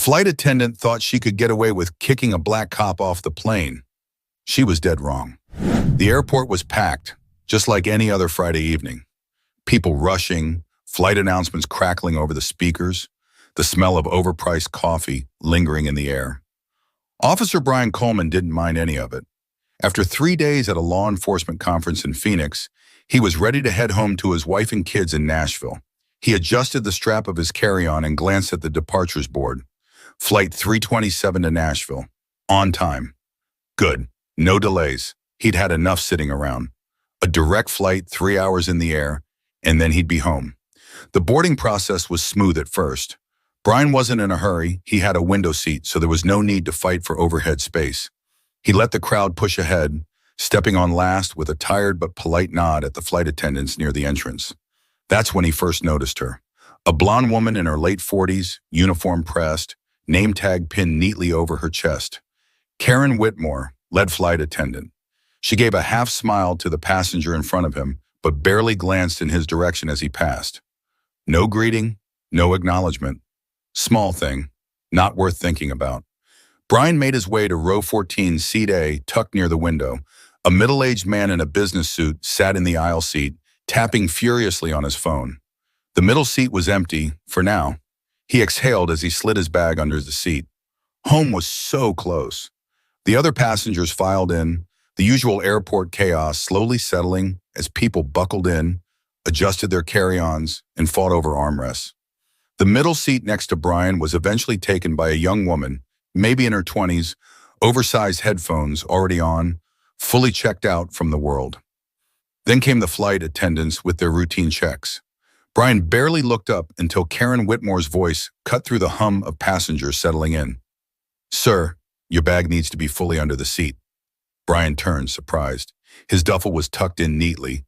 flight attendant thought she could get away with kicking a black cop off the plane. She was dead wrong. The airport was packed, just like any other Friday evening. People rushing, flight announcements crackling over the speakers, the smell of overpriced coffee lingering in the air. Officer Brian Coleman didn't mind any of it. After 3 days at a law enforcement conference in Phoenix, he was ready to head home to his wife and kids in Nashville. He adjusted the strap of his carry-on and glanced at the departures board. Flight 327 to Nashville. On time. Good. No delays. He'd had enough sitting around. A direct flight, 3 hours in the air, and then he'd be home. The boarding process was smooth at first. Brian wasn't in a hurry. He had a window seat, so there was no need to fight for overhead space. He let the crowd push ahead, stepping on last with a tired but polite nod at the flight attendants near the entrance. That's when he first noticed her. A blonde woman in her late 40s, uniform pressed, name tag pinned neatly over her chest. Karen Whitmore, lead flight attendant. She gave a half smile to the passenger in front of him, but barely glanced in his direction as he passed. No greeting, no acknowledgement. Small thing, not worth thinking about. Brian made his way to row 14, seat A, tucked near the window. A middle-aged man in a business suit sat in the aisle seat, tapping furiously on his phone. The middle seat was empty, for now. He exhaled as he slid his bag under the seat. Home was so close. The other passengers filed in, the usual airport chaos slowly settling as people buckled in, adjusted their carry-ons, and fought over armrests. The middle seat next to Brian was eventually taken by a young woman, maybe in her 20s, oversized headphones already on, fully checked out from the world. Then came the flight attendants with their routine checks. Brian barely looked up until Karen Whitmore's voice cut through the hum of passengers settling in. "Sir, your bag needs to be fully under the seat." Brian turned, surprised. His duffel was tucked in neatly.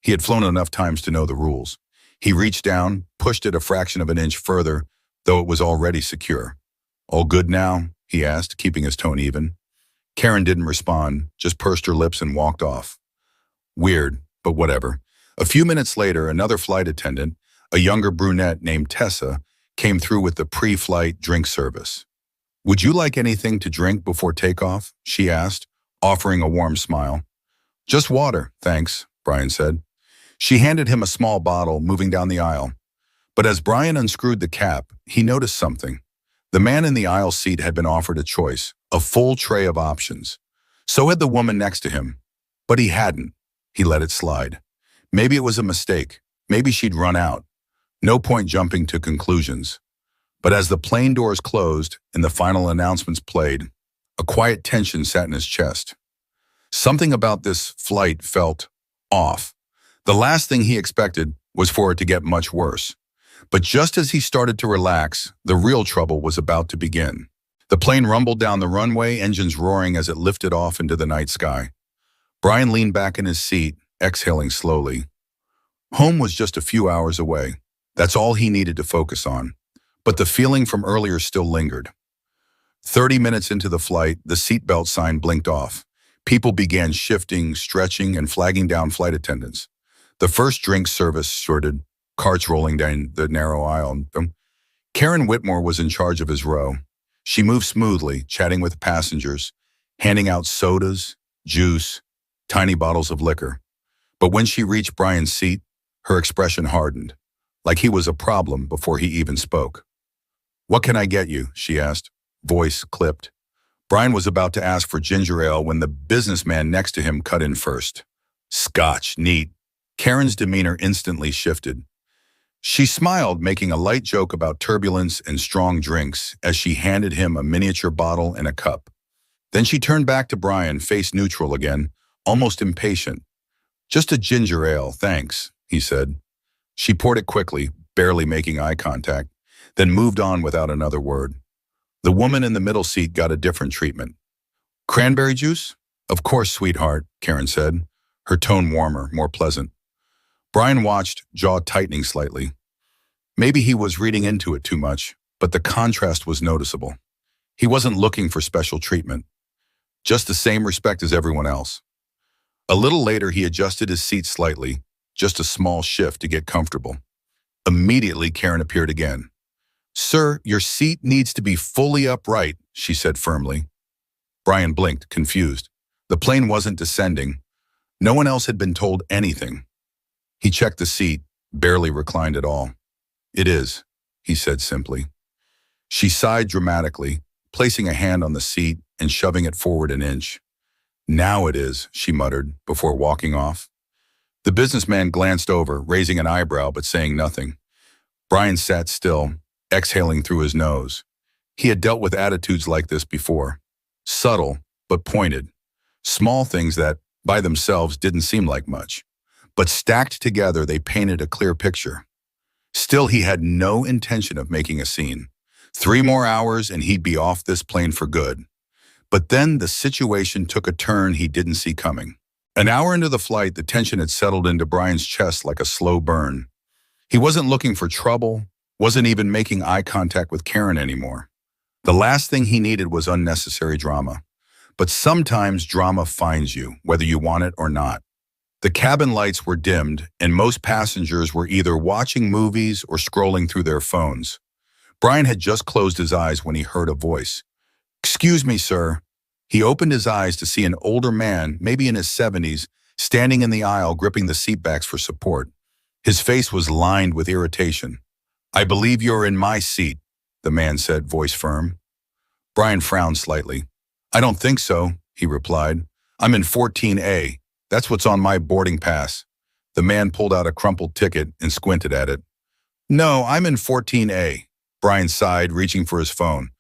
He had flown enough times to know the rules. He reached down, pushed it a fraction of an inch further, though it was already secure. "All good now?" he asked, keeping his tone even. Karen didn't respond, just pursed her lips and walked off. Weird, but whatever. A few minutes later, another flight attendant, a younger brunette named Tessa, came through with the pre-flight drink service. "Would you like anything to drink before takeoff?" she asked, offering a warm smile. "Just water, thanks," Brian said. She handed him a small bottle, moving down the aisle. But as Brian unscrewed the cap, he noticed something. The man in the aisle seat had been offered a choice, a full tray of options. So had the woman next to him. But he hadn't. He let it slide. Maybe it was a mistake. Maybe she'd run out. No point jumping to conclusions. But as the plane doors closed and the final announcements played, a quiet tension sat in his chest. Something about this flight felt off. The last thing he expected was for it to get much worse. But just as he started to relax, the real trouble was about to begin. The plane rumbled down the runway, engines roaring as it lifted off into the night sky. Brian leaned back in his seat, exhaling slowly. Home was just a few hours away. That's all he needed to focus on. But the feeling from earlier still lingered. 30 minutes into the flight, the seatbelt sign blinked off. People began shifting, stretching, and flagging down flight attendants. The first drink service started, carts rolling down the narrow aisle. Karen Whitmore was in charge of his row. She moved smoothly, chatting with passengers, handing out sodas, juice, tiny bottles of liquor. But when she reached Brian's seat, her expression hardened, like he was a problem before he even spoke. "What can I get you?" she asked, voice clipped. Brian was about to ask for ginger ale when the businessman next to him cut in first. "Scotch, neat." Karen's demeanor instantly shifted. She smiled, making a light joke about turbulence and strong drinks as she handed him a miniature bottle and a cup. Then she turned back to Brian, face neutral again, almost impatient. "Just a ginger ale, thanks," he said. She poured it quickly, barely making eye contact, then moved on without another word. The woman in the middle seat got a different treatment. "Cranberry juice?" "Of course, sweetheart," Karen said, her tone warmer, more pleasant. Brian watched, jaw tightening slightly. Maybe he was reading into it too much, but the contrast was noticeable. He wasn't looking for special treatment, just the same respect as everyone else. A little later, he adjusted his seat slightly, just a small shift to get comfortable. Immediately, Karen appeared again. Sir, your seat needs to be fully upright, she said firmly. Brian blinked, confused. The plane wasn't descending. No one else had been told anything. He checked the seat, barely reclined at all. It is, he said simply. She sighed dramatically, placing a hand on the seat and shoving it forward an inch. Now it is, she muttered, before walking off. The businessman glanced over, raising an eyebrow but saying nothing. Brian sat still, exhaling through his nose. He had dealt with attitudes like this before. Subtle, but pointed. Small things that, by themselves, didn't seem like much. But stacked together, they painted a clear picture. Still, he had no intention of making a scene. 3 more hours and he'd be off this plane for good. But then the situation took a turn he didn't see coming. An hour into the flight, the tension had settled into Brian's chest like a slow burn. He wasn't looking for trouble, wasn't even making eye contact with Karen anymore. The last thing he needed was unnecessary drama. But sometimes drama finds you, whether you want it or not. The cabin lights were dimmed, and most passengers were either watching movies or scrolling through their phones. Brian had just closed his eyes when he heard a voice. "Excuse me, sir." He opened his eyes to see an older man, maybe in his 70s, standing in the aisle gripping the seatbacks for support. His face was lined with irritation. "I believe you're in my seat," the man said, voice firm. Brian frowned slightly. "I don't think so," he replied. "I'm in 14A. That's what's on my boarding pass." The man pulled out a crumpled ticket and squinted at it. "No, I'm in 14A. Brian sighed, reaching for his phone.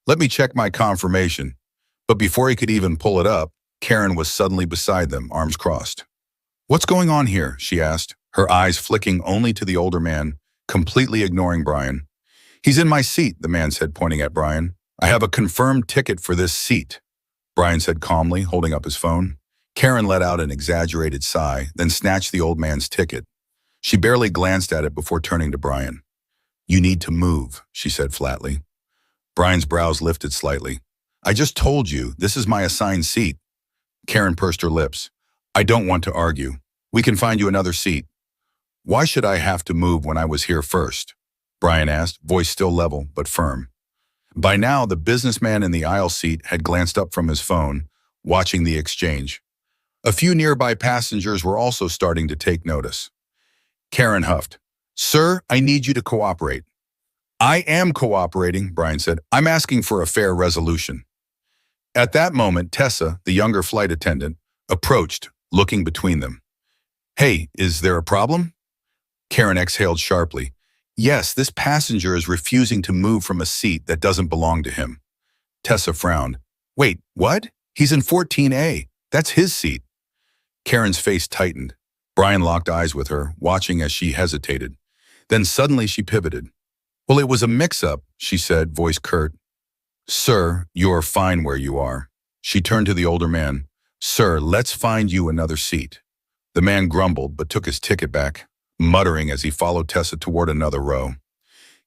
"Let me check my confirmation." But before he could even pull it up, Karen was suddenly beside them, arms crossed. "What's going on here?" she asked, her eyes flicking only to the older man, completely ignoring Brian. "He's in my seat," the man said, pointing at Brian. "I have a confirmed ticket for this seat," Brian said calmly, holding up his phone. Karen let out an exaggerated sigh, then snatched the old man's ticket. She barely glanced at it before turning to Brian. "You need to move," she said flatly. Brian's brows lifted slightly. "I just told you, this is my assigned seat." Karen pursed her lips. "I don't want to argue. We can find you another seat." "Why should I have to move when I was here first?" Brian asked, voice still level but firm. By now, the businessman in the aisle seat had glanced up from his phone, watching the exchange. A few nearby passengers were also starting to take notice. Karen huffed. "Sir, I need you to cooperate." "I am cooperating," Brian said. "I'm asking for a fair resolution." At that moment, Tessa, the younger flight attendant, approached, looking between them. "Hey, is there a problem?" Karen exhaled sharply. "Yes, this passenger is refusing to move from a seat that doesn't belong to him." Tessa frowned. "Wait, what? He's in 14A. That's his seat." Karen's face tightened. Brian locked eyes with her, watching as she hesitated. Then suddenly she pivoted. "Well, it was a mix-up," she said, voice curt. "Sir, you're fine where you are." She turned to the older man. "Sir, let's find you another seat." The man grumbled but took his ticket back, muttering as he followed Tessa toward another row.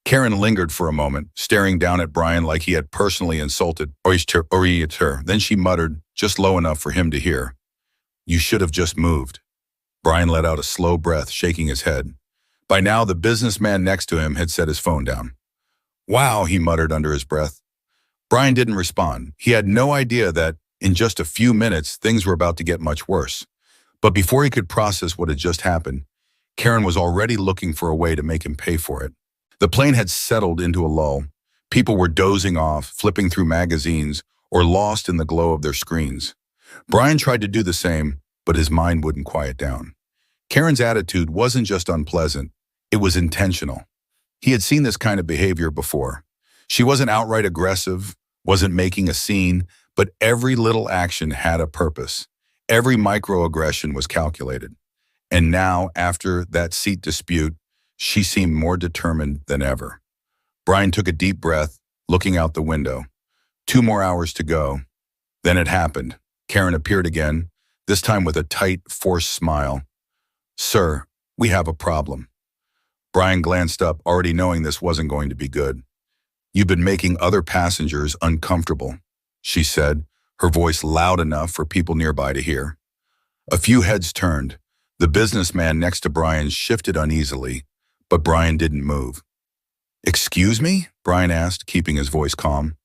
Karen lingered for a moment, staring down at Brian like he had personally insulted her. Then she muttered, just low enough for him to hear, "You should have just moved." Brian let out a slow breath, shaking his head. By now, the businessman next to him had set his phone down. "Wow," he muttered under his breath. Brian didn't respond. He had no idea that, in just a few minutes, things were about to get much worse. But before he could process what had just happened, Karen was already looking for a way to make him pay for it. The plane had settled into a lull. People were dozing off, flipping through magazines, or lost in the glow of their screens. Brian tried to do the same, but his mind wouldn't quiet down. Karen's attitude wasn't just unpleasant, it was intentional. He had seen this kind of behavior before. She wasn't outright aggressive, wasn't making a scene, but every little action had a purpose. Every microaggression was calculated. And now, after that seat dispute, she seemed more determined than ever. Brian took a deep breath, looking out the window. 2 more hours to go. Then it happened. Karen appeared again, this time with a tight, forced smile. "Sir, we have a problem." Brian glanced up, already knowing this wasn't going to be good. "You've been making other passengers uncomfortable," she said, her voice loud enough for people nearby to hear. A few heads turned. The businessman next to Brian shifted uneasily, but Brian didn't move. Excuse me? Brian asked, keeping his voice calm.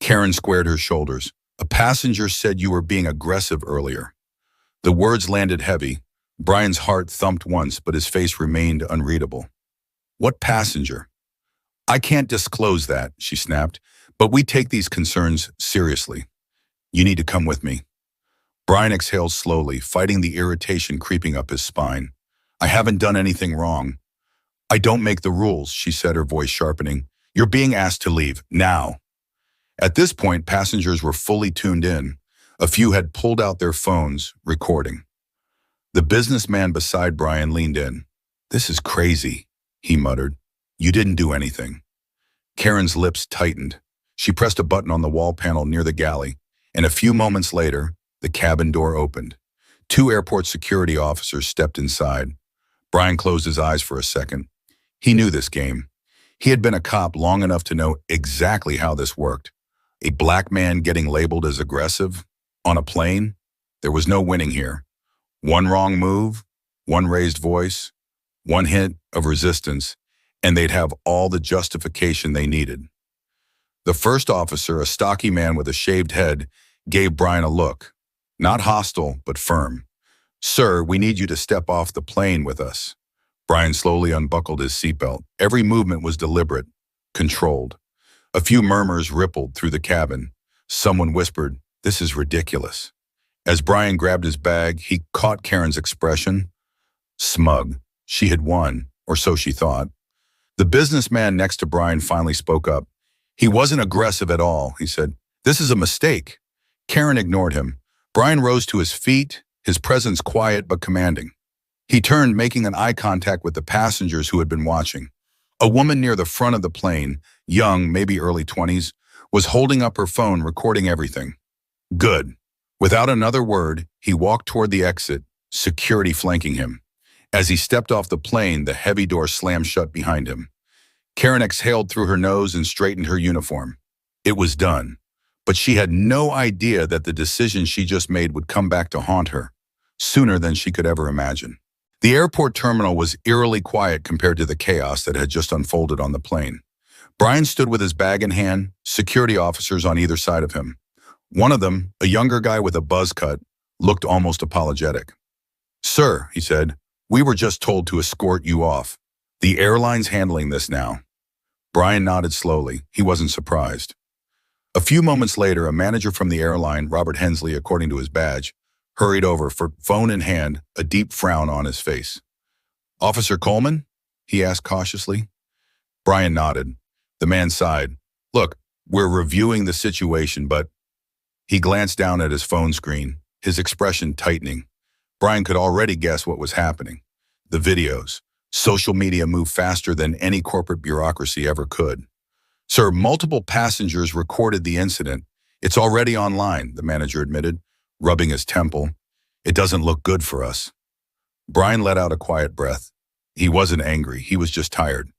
Karen squared her shoulders. A passenger said you were being aggressive earlier. The words landed heavy. Brian's heart thumped once, but his face remained unreadable. What passenger? I can't disclose that, she snapped, but we take these concerns seriously. You need to come with me. Brian exhaled slowly, fighting the irritation creeping up his spine. I haven't done anything wrong. I don't make the rules, she said, her voice sharpening. You're being asked to leave, now. At this point, passengers were fully tuned in. A few had pulled out their phones, recording. The businessman beside Brian leaned in. This is crazy, he muttered. You didn't do anything. Karen's lips tightened. She pressed a button on the wall panel near the galley, and a few moments later, the cabin door opened. 2 airport security officers stepped inside. Brian closed his eyes for a second. He knew this game. He had been a cop long enough to know exactly how this worked. A black man getting labeled as aggressive on a plane? There was no winning here. One wrong move, one raised voice, one hint of resistance, and they'd have all the justification they needed. The first officer, a stocky man with a shaved head, gave Brian a look. Not hostile, but firm. Sir, we need you to step off the plane with us. Brian slowly unbuckled his seatbelt. Every movement was deliberate, controlled. A few murmurs rippled through the cabin. Someone whispered, "This is ridiculous." As Brian grabbed his bag, he caught Karen's expression. Smug. She had won, or so she thought. The businessman next to Brian finally spoke up. He wasn't aggressive at all, he said. This is a mistake. Karen ignored him. Brian rose to his feet, his presence quiet but commanding. He turned, making an eye contact with the passengers who had been watching. A woman near the front of the plane, young, maybe early 20s, was holding up her phone, recording everything. Good. Without another word, he walked toward the exit, security flanking him. As he stepped off the plane, the heavy door slammed shut behind him. Karen exhaled through her nose and straightened her uniform. It was done. But she had no idea that the decision she just made would come back to haunt her, sooner than she could ever imagine. The airport terminal was eerily quiet compared to the chaos that had just unfolded on the plane. Brian stood with his bag in hand, security officers on either side of him. One of them, a younger guy with a buzz cut, looked almost apologetic. Sir, he said, we were just told to escort you off. The airline's handling this now. Brian nodded slowly. He wasn't surprised. A few moments later, a manager from the airline, Robert Hensley, according to his badge, hurried over, for phone in hand, a deep frown on his face. Officer Coleman? He asked cautiously. Brian nodded. The man sighed. Look, we're reviewing the situation, but... He glanced down at his phone screen, his expression tightening. Brian could already guess what was happening. The videos. Social media moved faster than any corporate bureaucracy ever could. Sir, multiple passengers recorded the incident. It's already online, the manager admitted, rubbing his temple. It doesn't look good for us. Brian let out a quiet breath. He wasn't angry, he was just tired.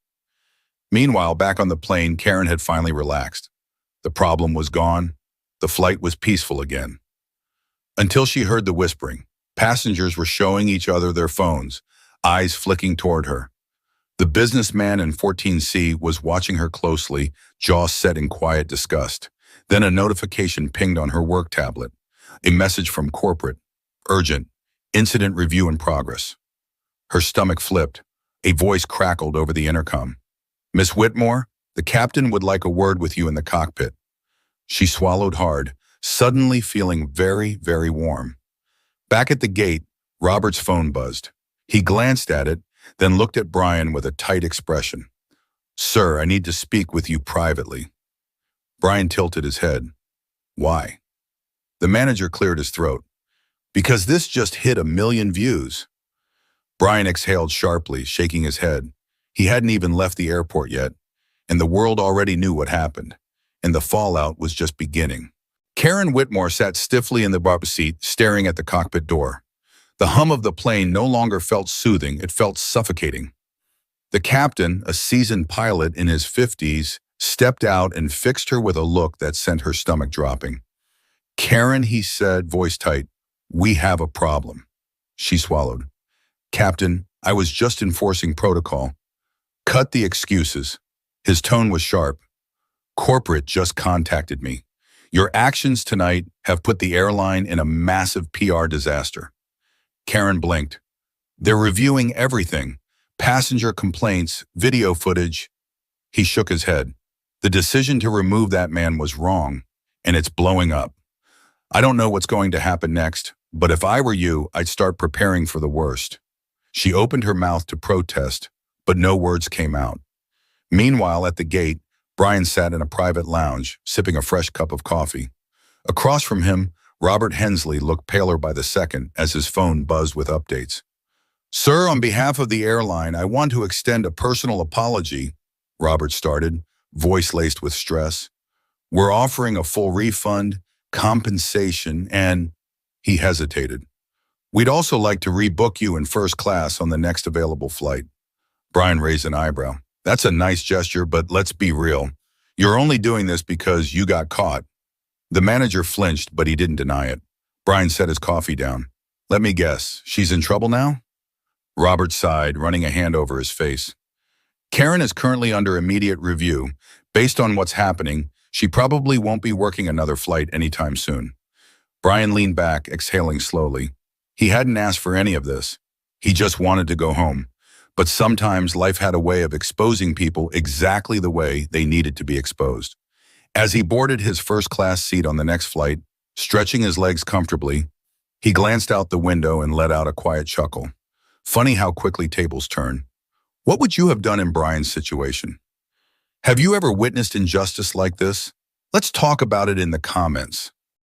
Meanwhile, back on the plane, Karen had finally relaxed. The problem was gone. The flight was peaceful again. Until she heard the whispering. Passengers were showing each other their phones, eyes flicking toward her. The businessman in 14C was watching her closely, jaw set in quiet disgust. Then a notification pinged on her work tablet. A message from corporate. Urgent. Incident review in progress. Her stomach flipped. A voice crackled over the intercom. Miss Whitmore, the captain would like a word with you in the cockpit. She swallowed hard, suddenly feeling very, very warm. Back at the gate, Robert's phone buzzed. He glanced at it, then looked at Brian with a tight expression. Sir, I need to speak with you privately. Brian tilted his head. Why? The manager cleared his throat. Because this just hit 1 million views. Brian exhaled sharply, shaking his head. He hadn't even left the airport yet, and the world already knew what happened, and the fallout was just beginning. Karen Whitmore sat stiffly in the bar seat, staring at the cockpit door. The hum of the plane no longer felt soothing, it felt suffocating. The captain, a seasoned pilot in his 50s, stepped out and fixed her with a look that sent her stomach dropping. Karen, he said, voice tight, we have a problem. She swallowed. Captain, I was just enforcing protocol. Cut the excuses. His tone was sharp. Corporate just contacted me. Your actions tonight have put the airline in a massive PR disaster. Karen blinked. They're reviewing everything. Passenger complaints, video footage. He shook his head. The decision to remove that man was wrong, and it's blowing up. I don't know what's going to happen next, but if I were you, I'd start preparing for the worst. She opened her mouth to protest, but no words came out. Meanwhile, at the gate, Brian sat in a private lounge, sipping a fresh cup of coffee. Across from him, Robert Hensley looked paler by the second as his phone buzzed with updates. Sir, on behalf of the airline, I want to extend a personal apology, Robert started, voice laced with stress. We're offering a full refund, compensation, and he hesitated. We'd also like to rebook you in first class on the next available flight. Brian raised an eyebrow. That's a nice gesture, but let's be real. You're only doing this because you got caught. The manager flinched, but he didn't deny it. Brian set his coffee down. Let me guess, she's in trouble now? Robert sighed, running a hand over his face. Karen is currently under immediate review. Based on what's happening, she probably won't be working another flight anytime soon. Brian leaned back, exhaling slowly. He hadn't asked for any of this. He just wanted to go home. But sometimes life had a way of exposing people exactly the way they needed to be exposed. As he boarded his first-class seat on the next flight, stretching his legs comfortably, he glanced out the window and let out a quiet chuckle. Funny how quickly tables turn. What would you have done in Brian's situation? Have you ever witnessed injustice like this? Let's talk about it in the comments.